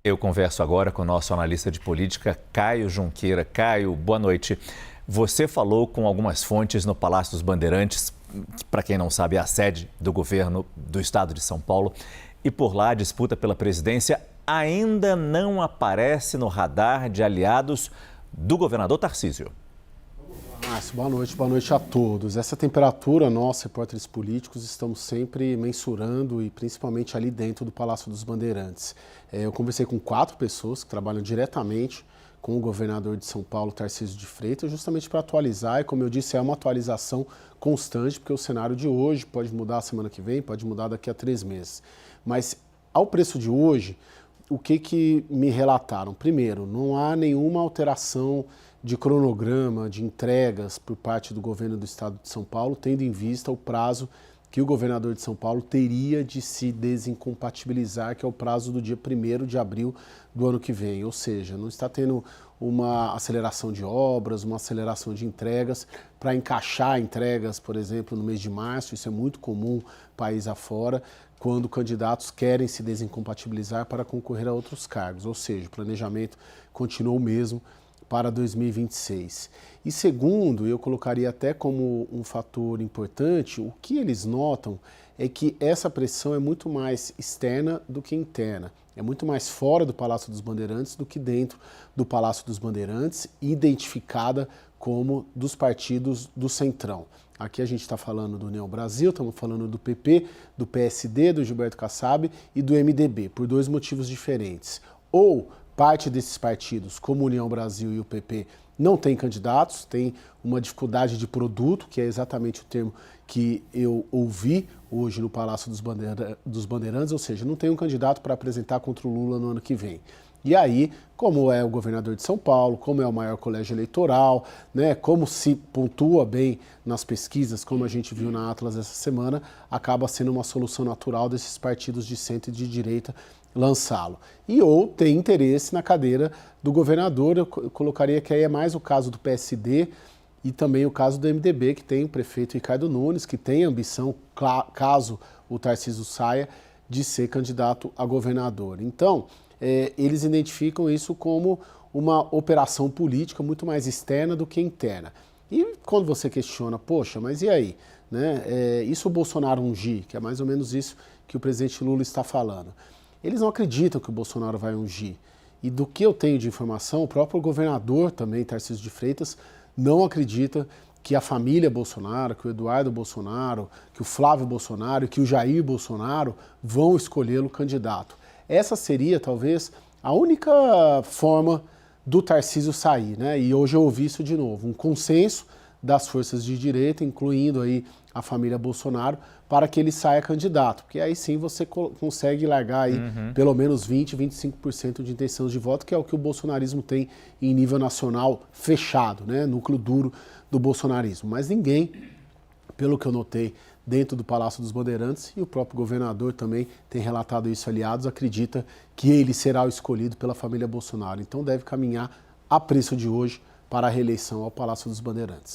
Eu converso agora com o nosso analista de política, Caio Junqueira. Caio, boa noite. Você falou com algumas fontes no Palácio dos Bandeirantes, que, para quem não sabe, é a sede do governo do estado de São Paulo. E por lá, a disputa pela presidência ainda não aparece no radar de aliados do governador Tarcísio. Márcio, boa noite a todos. Essa temperatura, nós, repórteres políticos, estamos sempre mensurando e principalmente ali dentro do Palácio dos Bandeirantes. Eu conversei com 4 pessoas que trabalham diretamente com o governador de São Paulo, Tarcísio de Freitas, justamente para atualizar, e como eu disse, é uma atualização constante, porque o cenário de hoje pode mudar semana que vem, pode mudar daqui a 3 meses. Mas ao preço de hoje, o que me relataram? Primeiro, não há nenhuma alteração de cronograma, de entregas por parte do governo do estado de São Paulo, tendo em vista o prazo que o governador de São Paulo teria de se desincompatibilizar, que é o prazo do dia 1º de abril do ano que vem. Ou seja, não está tendo uma aceleração de obras, uma aceleração de entregas, para encaixar entregas, por exemplo, no mês de março. Isso é muito comum país afora, quando candidatos querem se desincompatibilizar para concorrer a outros cargos. Ou seja, o planejamento continua o mesmo para 2026. E segundo, eu colocaria até como um fator importante, o que eles notam é que essa pressão é muito mais externa do que interna. É muito mais fora do Palácio dos Bandeirantes do que dentro do Palácio dos Bandeirantes, identificada como dos partidos do Centrão. Aqui a gente está falando do União Brasil, estamos falando do PP, do PSD, do Gilberto Kassab e do MDB, por 2 motivos diferentes. Ou parte desses partidos, como União Brasil e o PP, não tem candidatos, tem uma dificuldade de produto, que é exatamente o termo que eu ouvi hoje no Palácio dos Bandeirantes, ou seja, não tem um candidato para apresentar contra o Lula no ano que vem. E aí, como é o governador de São Paulo, como é o maior colégio eleitoral, né, como se pontua bem nas pesquisas, como a gente viu na Atlas essa semana, acaba sendo uma solução natural desses partidos de centro e de direita lançá-lo. E ou tem interesse na cadeira do governador, eu colocaria que aí é mais o caso do PSD e também o caso do MDB, que tem o prefeito Ricardo Nunes, que tem ambição, caso o Tarcísio saia, de ser candidato a governador. Então, eles identificam isso como uma operação política muito mais externa do que interna. E quando você questiona, poxa, mas e aí? Né? E se o Bolsonaro ungir, que é mais ou menos isso que o presidente Lula está falando. Eles não acreditam que o Bolsonaro vai ungir. E do que eu tenho de informação, o próprio governador também, Tarcísio de Freitas, não acredita que a família Bolsonaro, que o Eduardo Bolsonaro, que o Flávio Bolsonaro, que o Jair Bolsonaro vão escolhê-lo candidato. Essa seria, talvez, a única forma do Tarcísio sair, né? E hoje eu ouvi isso de novo, um consenso das forças de direita, incluindo aí a família Bolsonaro, para que ele saia candidato, porque aí sim você consegue largar aí pelo menos 20, 25% de intenção de voto, que é o que o bolsonarismo tem em nível nacional fechado, né? Núcleo duro do bolsonarismo. Mas ninguém, pelo que eu notei dentro do Palácio dos Bandeirantes, e o próprio governador também tem relatado isso, aliados, acredita que ele será o escolhido pela família Bolsonaro. Então deve caminhar a preço de hoje para a reeleição ao Palácio dos Bandeirantes.